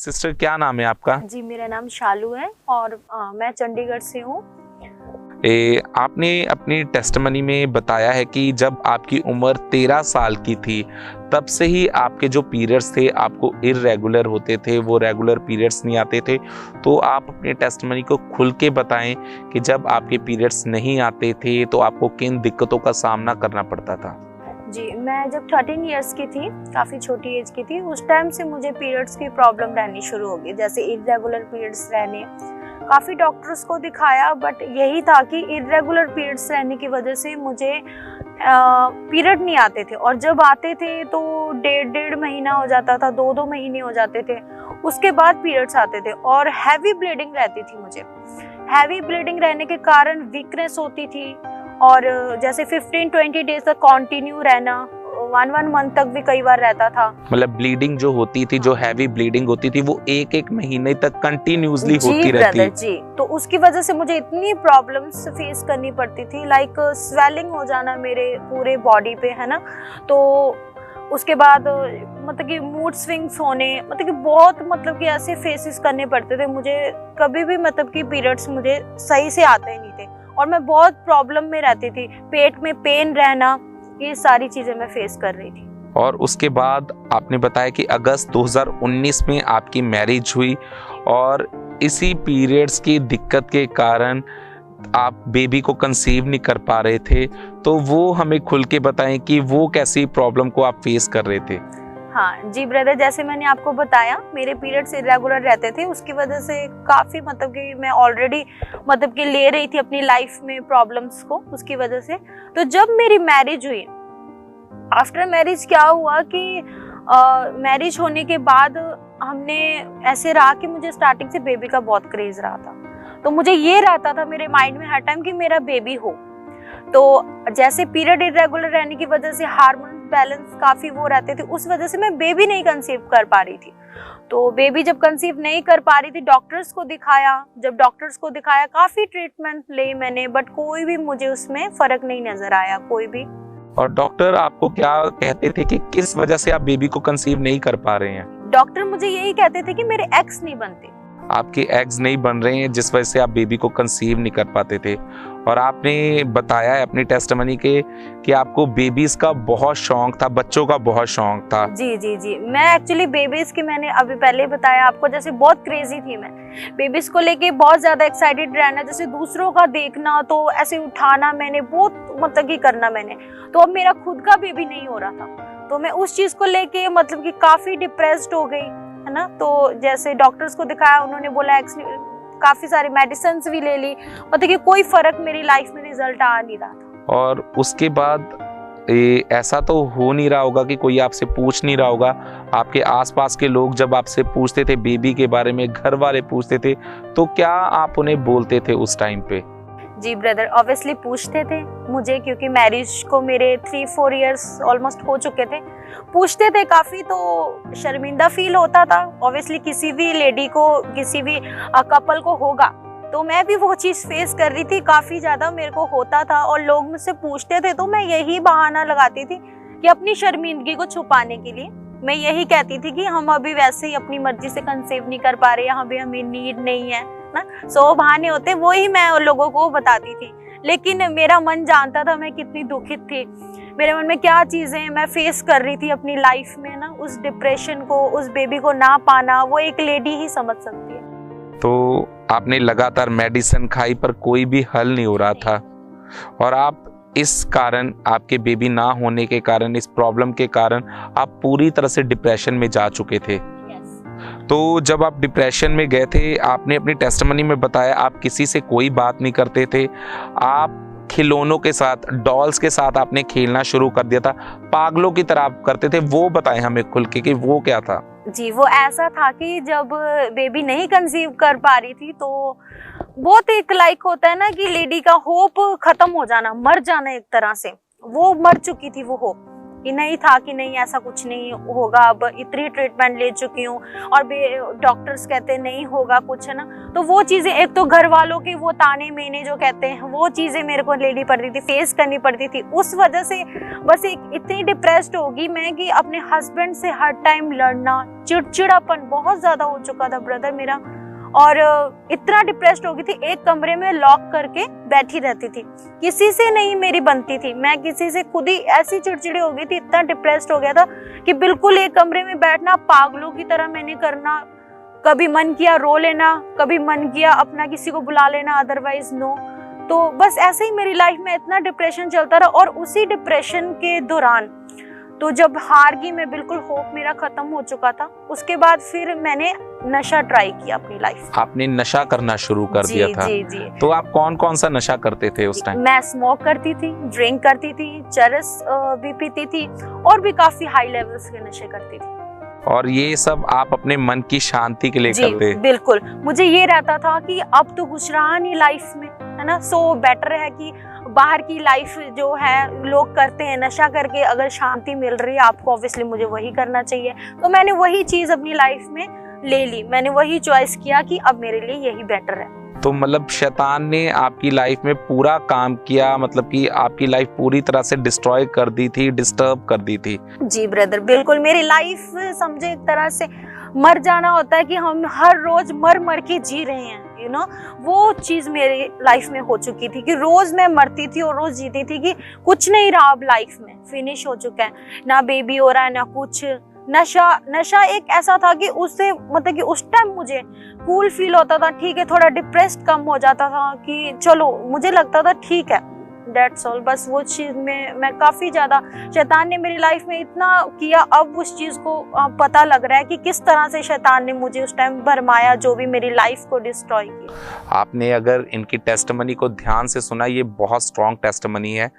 Sister क्या नाम है आपका? जी, मेरा नाम शालू है और मैं चंडीगढ़ से हूँ। आपने अपनी टेस्टमनी में बताया है कि जब आपकी उम्र 13 साल की थी तब से ही आपके जो पीरियड्स थे आपको इर्रेगुलर होते थे, वो रेगुलर पीरियड्स नहीं आते थे। तो आप अपनी टेस्टमनी को खुल के बताएं कि जब आपके पीरियड्स नहीं आते थे तो आपको किन दिक्कतों का सामना करना पड़ता था। जी, मैं जब 13 इयर्स की थी, काफ़ी छोटी एज की थी, उस टाइम से मुझे पीरियड्स की प्रॉब्लम रहनी शुरू हो गई, जैसे इर्रेगुलर पीरियड्स रहने। काफ़ी डॉक्टर्स को दिखाया बट यही था कि इर्रेगुलर पीरियड्स रहने की वजह से मुझे पीरियड नहीं आते थे, और जब आते थे तो डेढ़ महीना हो जाता था, 2 महीने हो जाते थे, उसके बाद पीरियड्स आते थे और हैवी ब्लीडिंग रहती थी मुझे। हैवी ब्लीडिंग रहने के कारण वीकनेस होती थी, और जैसे 15-20 डेज तक कंटिन्यू रहना, 1 मंथ तक भी कई बार रहता था। मतलब ब्लीडिंग जो होती थी, जो हैवी ब्लीडिंग होती थी, वो एक महीने तक कंटिन्यूअसली होती रहती। जी, तो उसकी वजह से मुझे इतनी प्रॉब्लम्स फेस करनी पड़ती थी, लाइक स्वेलिंग हो जाना मेरे पूरे बॉडी पे, है ना। तो उसके बाद मतलब कि मूड स्विंग्स होने, मतलब कि बहुत मतलब कि ऐसे फेसेस करने पड़ते थे मुझे। कभी भी मतलब कि पीरियड्स मुझे सही से आते ही नहीं थे और मैं बहुत प्रॉब्लम में रहती थी, पेट में पेन रहना, ये सारी चीजें मैं फेस कर रही थी। और उसके बाद आपने बताया कि अगस्त 2019 में आपकी मैरिज हुई और इसी पीरियड्स की दिक्कत के कारण आप बेबी को कंसीव नहीं कर पा रहे थे। तो वो हमें खुल के बताएं कि वो कैसी प्रॉब्लम को आप फेस कर रहे थे। हाँ जी ब्रदर, जैसे मैंने आपको बताया मेरे पीरियड्स इरेगुलर रहते थे, उसकी वजह से काफ़ी मतलब कि मैं ऑलरेडी मतलब कि ले रही थी अपनी लाइफ में प्रॉब्लम्स को, उसकी वजह से। तो जब मेरी मैरिज हुई, आफ्टर मैरिज क्या हुआ कि मैरिज होने के बाद हमने ऐसे रहा कि मुझे स्टार्टिंग से बेबी का बहुत क्रेज रहा था। तो मुझे ये रहता था मेरे माइंड में हर टाइम कि मेरा बेबी हो। तो जैसे पीरियड इरेगुलर रहने की वजह से हार्मोन बैलेंस काफ़ी वो रहते थे, उस वजह से मैं बेबी नहीं कंसीव कर पा रही थी। तो बेबी जब कंसीव नहीं कर पा रही थी, डॉक्टर्स को दिखाया। जब डॉक्टर्स को दिखाया, काफ़ी ट्रीटमेंट ली मैंने, बट कोई भी मुझे उसमें फ़र्क नहीं नज़र आया, कोई भी। और डॉक्टर आपको क्या कहते थे कि किस वजह से आप बेबी को कंसीव नहीं कर पा रहे हैं? डॉक्टर मुझे यही कहते थे कि मेरे एग्स नहीं बनते, आपके एग्स नहीं बन रहे हैं, जिस वजह से आप बेबी को कंसीव नहीं कर पाते थे। और आपने बताया है अपनी टेस्टमनी के कि आपको बेबीज का बहुत शौक था, बच्चों का बहुत शौक था। जी जी जी, मैं एक्चुअली बेबीज की, मैंने अभी पहले बताया आपको, जैसे बहुत क्रेजी थी मैं बेबीज को लेके, बहुत ज्यादा एक्साइटेड रहना, जैसे दूसरों का देखना तो ऐसे उठाना, मैंने बहुत मतलब कि करना मैंने। तो अब मेरा खुद का बेबी नहीं हो रहा था, तो मैं उस चीज को लेके मतलब कि काफी डिप्रेस्ड हो गई, है ना। तो जैसे डॉक्टर्स को दिखाया, उन्होंने बोला काफी सारी मेडिसिन भी ले ली, मतलब कि कोई फर्क मेरी लाइफ में रिजल्ट आ नहीं रहा था। और उसके बाद ऐसा तो हो नहीं रहा होगा कि कोई आपसे पूछ नहीं रहा होगा, आपके आसपास के लोग जब आपसे पूछते थे बेबी के बारे में, घर वाले पूछते थे, तो क्या आप उन्हें बोलते थे उस टाइम पे? जी ब्रदर, ऑब्वियसली पूछते थे मुझे, क्योंकि मैरिज को मेरे 3-4 इयर्स ऑलमोस्ट हो चुके थे। पूछते थे काफ़ी, तो शर्मिंदा फील होता था। ऑब्वियसली किसी भी लेडी को, किसी भी कपल को होगा, तो मैं भी वो चीज़ फेस कर रही थी, काफ़ी ज़्यादा मेरे को होता था। और लोग मुझसे पूछते थे तो मैं यही बहाना लगाती थी कि अपनी शर्मिंदगी को छुपाने के लिए मैं यही कहती थी कि हम अभी वैसे ही अपनी मर्जी से कंसीव नहीं कर पा रहे, यहाँ भी हमें नीड नहीं है ना। सो बहाने होते, वो ही मैं लोगों को बताती थी। लेकिन मेरा मन जानता था मैं कितनी दुखित थी, मेरे मन में क्या चीज़ें मैं फेस कर रही थी अपनी लाइफ में ना। उस डिप्रेशन को, उस बेबी को ना पाना, वो एक लेडी ही समझ सकती है। तो आपने लगातार मेडिसिन खाई पर कोई भी हल नहीं हो रहा था, और आप इस कारण, आपके बेबी ना होने के कारण, इस प्रॉब्लम के कारण आप पूरी तरह से डिप्रेशन में जा चुके थे। तो जब आप डिप्रेशन में गए थे, आपने अपनी टेस्टमनी में बताया आप किसी से कोई बात नहीं करते थे, आप खिलौनों के साथ, डॉल्स के साथ आपने खेलना शुरू कर दिया था, पागलों की तरह आप करते थे। वो बताएं हमें खुल के कि वो क्या था? जी, वो ऐसा था कि जब बेबी नहीं कंसीव कर पा रही थी, तो बहुत एक लाइक होता है ना कि लेडी का होप खत्म हो जाना, मर जाना एक तरह से, वो मर चुकी थी वो होप। कि नहीं था कि नहीं ऐसा कुछ नहीं होगा, अब इतनी ट्रीटमेंट ले चुकी हूँ और डॉक्टर्स कहते नहीं होगा कुछ, है ना। तो वो चीज़ें, एक तो घर वालों के वो ताने मेने जो कहते हैं, वो चीज़ें मेरे को लेनी पड़ती थी, फेस करनी पड़ती थी। उस वजह से बस एक इतनी डिप्रेस्ड होगी मैं कि अपने हस्बैंड से हर टाइम लड़ना, चिड़चिड़ापन बहुत ज़्यादा हो चुका था ब्रदर मेरा, और इतना डिप्रेस्ड हो गई थी, एक कमरे में लॉक करके बैठी रहती थी, किसी से नहीं मेरी बनती थी, मैं किसी से खुद ही ऐसी चिड़चिड़ी हो गई थी, इतना डिप्रेस्ड हो गया था कि बिल्कुल एक कमरे में बैठना, पागलों की तरह मैंने करना, कभी मन किया रो लेना, कभी मन किया अपना किसी को बुला लेना, अदरवाइज नो। तो बस ऐसे ही मेरी लाइफ में इतना डिप्रेशन चलता रहा। और उसी डिप्रेशन के दौरान तो जब हार गई मैं, बिल्कुल होप मेरा खत्म हो चुका था, उसके बाद फिर मैंने नशा ट्राई किया अपनी लाइफ। आपने नशा करना शुरू कर दिया था? जी जी। तो आप कौन कौन सा नशा करते थे उस टाइम? मैं स्मोक करती थी, ड्रिंक करती थी, चरस भी पीती थी, और भी काफी हाई लेवल्स के नशे करती थी। और ये सब आप अपने मन की शांति के लिए करते? बिल्कुल, मुझे ये रहता था कि अब तो कुछ रहा नहीं लाइफ में, है ना, सो बेटर है कि बाहर की लाइफ जो है लोग करते हैं नशा करके, अगर शांति मिल रही है आपको, ऑब्वियसली मुझे वही करना चाहिए। तो मैंने वही चीज अपनी लाइफ में ले ली, मैंने वही चॉइस किया कि अब मेरे लिए यही बेटर है। तो मतलब शैतान ने आपकी लाइफ में पूरा काम किया, मतलब कि आपकी लाइफ पूरी तरह से डिस्ट्रॉय कर दी थी, डिस्टर्ब कर दी थी? जी ब्रदर, बिल्कुल। मेरी लाइफ समझे एक तरह से मर जाना होता है कि हम हर रोज मर मर के जी रहे हैं, यू नो, वो चीज मेरी लाइफ में हो चुकी थी कि रोज मैं मरती थी और रोज जीती थी कि कुछ नहीं रहा अब लाइफ में, फिनिश हो चुका है, ना बेबी हो रहा है ना कुछ। नशा एक ऐसा था कि उससे मतलब कि उस टाइम मुझे कूल फील होता था, ठीक है, थोड़ा डिप्रेस्ड कम हो जाता था कि चलो, मुझे लगता था ठीक है, दैट्स ऑल। बस वो चीज में मैं काफी ज्यादा, शैतान ने मेरी लाइफ में इतना किया, अब उस चीज को पता लग रहा है कि किस तरह से शैतान ने मुझे उस टाइम भरमाया, जो भी मेरी लाइफ को डिस्ट्रॉय किया। आपने अगर इनकी टेस्टिमनी को ध्यान से सुना, ये बहुत स्ट्रॉन्ग टेस्टिमनी है।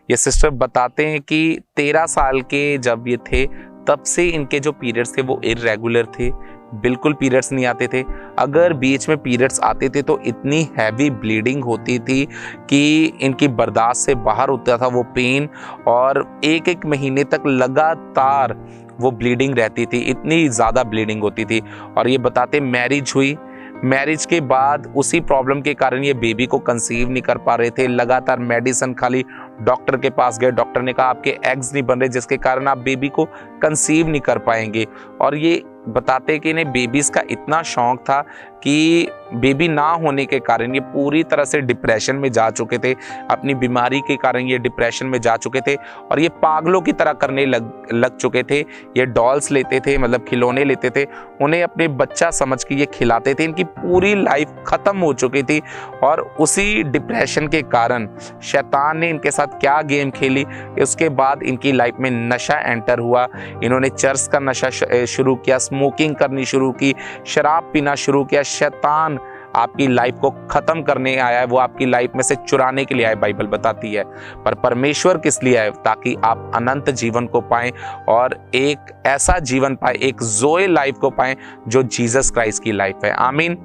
ये सिस्टर बताते हैं कि 13 साल के जब ये थे, तब से इनके जो पीरियड्स थे वो इर्रेगुलर थे, बिल्कुल पीरियड्स नहीं आते थे। अगर बीच में पीरियड्स आते थे तो इतनी हैवी ब्लीडिंग होती थी कि इनकी बर्दाश्त से बाहर होता था वो पेन, और एक एक महीने तक लगातार वो ब्लीडिंग रहती थी, इतनी ज़्यादा ब्लीडिंग होती थी। और ये बताते मैरिज हुई, मैरिज के बाद उसी प्रॉब्लम के कारण ये बेबी को कंसीव नहीं कर पा रहे थे, लगातार मेडिसिन खाली, डॉक्टर के पास गए, डॉक्टर ने कहा आपके एग्स नहीं बन रहे, जिसके कारण आप बेबी को कंसीव नहीं कर पाएंगे। और ये बताते कि इन्हें बेबीज़ का इतना शौक था कि बेबी ना होने के कारण ये पूरी तरह से डिप्रेशन में जा चुके थे, अपनी बीमारी के कारण ये डिप्रेशन में जा चुके थे, और ये पागलों की तरह करने लग चुके थे। ये डॉल्स लेते थे, मतलब खिलौने लेते थे, उन्हें अपने बच्चा समझ के ये खिलाते थे। इनकी पूरी लाइफ ख़त्म हो चुकी थी, और उसी डिप्रेशन के कारण शैतान ने इनके साथ क्या गेम खेली, उसके बाद इनकी लाइफ में नशा एंटर हुआ। इन्होंने चर्च का नशा शुरू किया, स्मोकिंग करनी शुरू की, शराब पीना शुरू किया। शैतान आपकी लाइफ को खत्म करने आया है, वो आपकी लाइफ में से चुराने के लिए आया, बाइबल बताती है। पर परमेश्वर किस लिए आए? ताकि आप अनंत जीवन को पाएं और एक ऐसा जीवन पाएं, एक ज़ोए लाइफ को पाएं जो जीसस क्राइस्ट की लाइफ है। आमीन।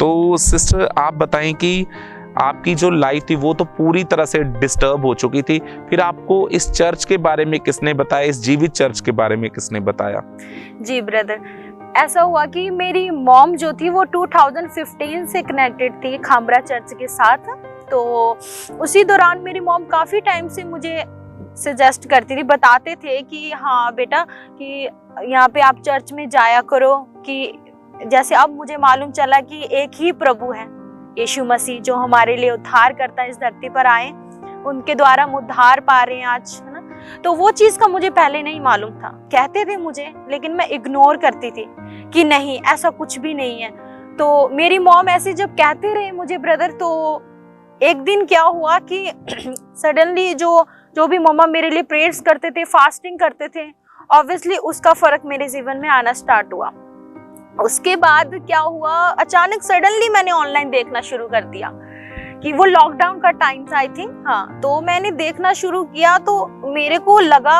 तो सिस्टर आप बताएं कि आपकी जो लाइफ थी वो तो पूरी तरह से डिस्टर्ब हो चुकी थी, फिर आपको इस चर्च के बारे में किसने बताया, इस जीवित चर्च के बारे में किसने बताया? जी ब्रदर, ऐसा हुआ कि मेरी मॉम जो थी वो 2015 से कनेक्टेड थी खामरा चर्च के साथ। तो उसी दौरान मेरी मॉम काफ़ी टाइम से मुझे सजेस्ट करती थी, बताते थे कि हाँ बेटा कि यहाँ पे आप चर्च में जाया करो, कि जैसे अब मुझे मालूम चला कि एक ही प्रभु है, यीशु मसीह, जो हमारे लिए उद्धार करता इस धरती पर आए, उनके द्वारा हम उद्धार पा रहे हैं आज, है ना। तो वो चीज़ का मुझे पहले नहीं मालूम था, कहते थे मुझे, लेकिन मैं इग्नोर करती थी कि नहीं, ऐसा कुछ भी नहीं है। तो मेरी मॉम ऐसे जब कहते रहे मुझे ब्रदर, तो एक दिन क्या हुआ कि सडनली जो भी मम्मा मेरे लिए प्रेयर्स करते थे, फास्टिंग करते थे, ऑब्वियसली उसका फर्क मेरे जीवन में आना स्टार्ट हुआ। उसके बाद क्या हुआ, अचानक सडनली मैंने ऑनलाइन देखना शुरू कर दिया कि वो लॉकडाउन का टाइम था आई थिंक, हाँ। तो मैंने देखना शुरू किया तो मेरे को लगा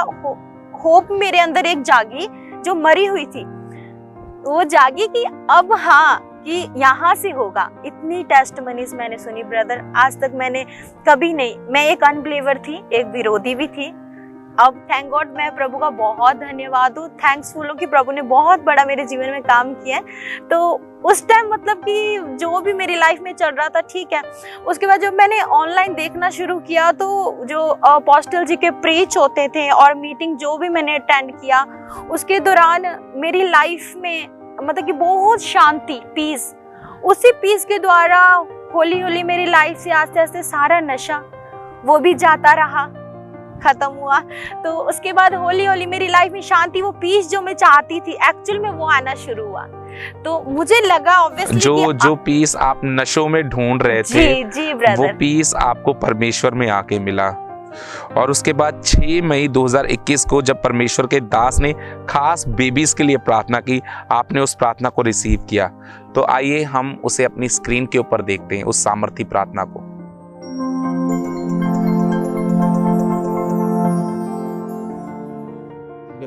होप मेरे अंदर एक जागी जो मरी हुई थी, वो जागी कि अब हाँ, कि यहाँ से होगा। इतनी टेस्टमनीज मैंने सुनी ब्रदर, आज तक मैंने कभी नहीं, मैं एक अनबिलीवर थी, एक विरोधी भी थी, अब थैंक गॉड मैं प्रभु का बहुत धन्यवाद हूँ, थैंक्सफुल हूँ कि प्रभु ने बहुत बड़ा मेरे जीवन में काम किया है। तो उस टाइम मतलब कि जो भी मेरी लाइफ में चल रहा था ठीक है। उसके बाद जब मैंने ऑनलाइन देखना शुरू किया तो जो अपोस्टल जी के प्रीच होते थे और मीटिंग जो भी मैंने अटेंड किया उसके दौरान मेरी लाइफ में मतलब कि बहुत शांति, पीस, उसी पीस के द्वारा होली होली मेरी लाइफ से आस्ते आस्ते सारा नशा वो भी जाता रहा, खत्म हुआ। तो उसके बाद होली होली मेरी लाइफ में शांति, वो पीस जो मैं चाहती थी एक्चुअल में वो आना शुरू हुआ। तो मुझे लगा ऑब्वियसली जो पीस आप नशों में ढूंढ रहे थे, जी ब्रदर, वो पीस आपको परमेश्वर में आके मिला। और उसके बाद 6 मई 2021 को जब परमेश्वर के दास ने खास बेबीज के लिए प्रार्थना की, आपने उस प्रार्थना को रिसीव किया। तो आइए हम उसे अपनी स्क्रीन के ऊपर देखते हैं, उस सामर्थी प्रार्थना को।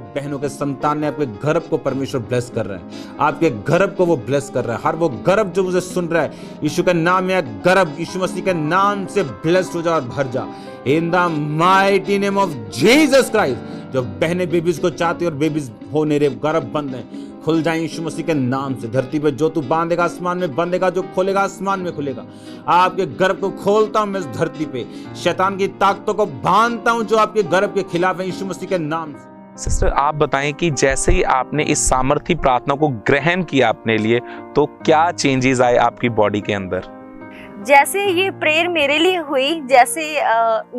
बहनों के संतान ने आपके गर्भ को परमेश्वर ब्लेस कर रहा है, आपके गर्भ को वो ब्लेस कर रहा है। हर वो गर्भ जो मुझे सुन रहा है, यीशु के नाम में गर्भ यीशु मसीह के नाम से ब्लेस्ड हो जा और भर जा in the mighty name of Jesus Christ. जो बहनें बेबीज को चाहती और बेबीज हो नहीं रहे, गर्भ बंद है, खुल जाए यीशु मसीह के नाम से। धरती पे जो तू बांधेगा आसमान में बंधेगा, जो खोलेगा आसमान में खुलेगा। आपके गर्भ को खोलता हूं मैं इस धरती पे, शैतान की ताकतों को बांधता हूं जो आपके गर्भ के खिलाफ है यीशु मसीह के नाम से। सिस्टर आप बताएं कि जैसे ही आपने इस सामर्थी प्रार्थना को ग्रहण किया अपने लिए, तो क्या चेंजेस आए आपकी बॉडी के अंदर? जैसे ये प्रेयर मेरे लिए हुई, जैसे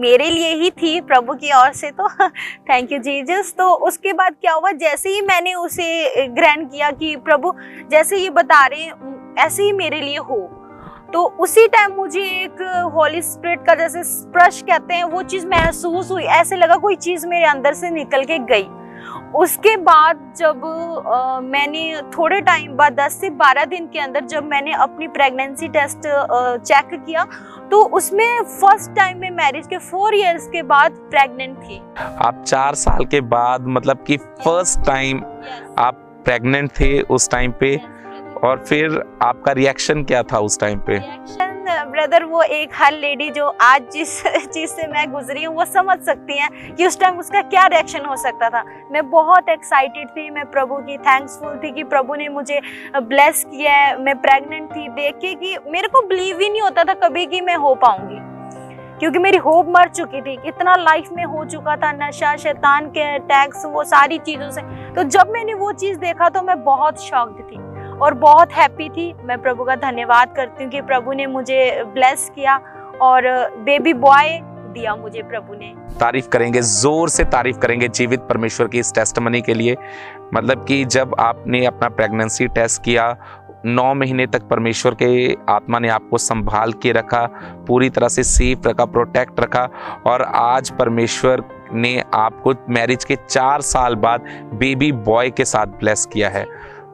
मेरे लिए ही थी प्रभु की ओर से, तो थैंक यू जीसस। तो उसके बाद क्या हुआ, जैसे ही मैंने उसे ग्रहण किया कि प्रभु जैसे ये बता रहे हैं ऐसे ही मेरे लिए हो, तो उसी टाइम मुझे एक होली स्पिरिट का जैसे स्पर्श कहते हैं वो चीज़ महसूस हुई। ऐसे लगा कोई चीज़ मेरे अंदर से निकल के गई। उसके बाद जब मैंने थोड़े टाइम बाद 10 से 12 दिन के अंदर जब मैंने अपनी प्रेगनेंसी टेस्ट चेक किया, तो उसमें फर्स्ट टाइम मैं मैरिज के 4 इयर्स के बाद प्रेग्नेंट थी। आप 4 साल के बाद मतलब कि फर्स्ट टाइम आप प्रेग्नेंट थे उस टाइम पे, और फिर आपका रिएक्शन क्या था उस टाइम पे? ब्रदर वो एक हर लेडी जो आज जिस चीज से मैं गुजरी हूँ वो समझ सकती हैं कि उस टाइम उसका क्या रिएक्शन हो सकता था। मैं बहुत एक्साइटेड थी, मैं प्रभु की थैंक्सफुल थी कि प्रभु ने मुझे ब्लेस किया है। मैं प्रेग्नेंट थी, देख के कि मेरे को बिलीव ही नहीं होता था कभी कि मैं हो पाऊंगी, क्योंकि मेरी होप मर चुकी थी। इतना लाइफ में हो चुका था, नशा, शैतान के अटैक्स, वो सारी चीजों से। तो जब मैंने वो चीज देखा तो मैं बहुत शॉक्ड थी और बहुत हैप्पी थी। मैं प्रभु का धन्यवाद करती हूँ कि प्रभु ने मुझे ब्लेस किया और बेबी बॉय दिया मुझे प्रभु ने। तारीफ करेंगे, जोर से तारीफ करेंगे जीवित परमेश्वर की इस टेस्टमनी के लिए। मतलब कि जब आपने अपना प्रेगनेंसी टेस्ट किया, 9 महीने तक परमेश्वर के आत्मा ने आपको संभाल के रखा, पूरी तरह से सेफ रखा, प्रोटेक्ट रखा, और आज परमेश्वर ने आपको मैरिज के 4 साल बाद बेबी बॉय के साथ ब्लेस किया है।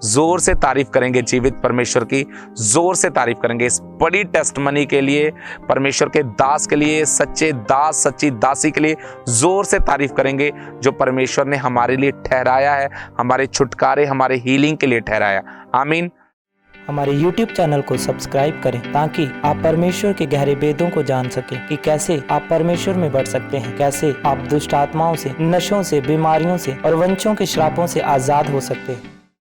जोर से तारीफ करेंगे जीवित परमेश्वर की, जोर से तारीफ करेंगे इस बड़ी टेस्टमनी के लिए, परमेश्वर के दास के लिए, सच्चे दास, सच्ची दासी के लिए जोर से तारीफ करेंगे जो परमेश्वर ने हमारे लिए ठहराया है, हमारे छुटकारे, हमारे हीलिंग के लिए ठहराया। आमीन। हमारे YouTube चैनल को सब्सक्राइब करें ताकि आप परमेश्वर के गहरे भेदों को जान सकें कि कैसे आप परमेश्वर में बढ़ सकते हैं, कैसे आप दुष्ट आत्माओं से, नशों से, बीमारियों से और वंशों के श्रापों से आजाद हो सकते हैं।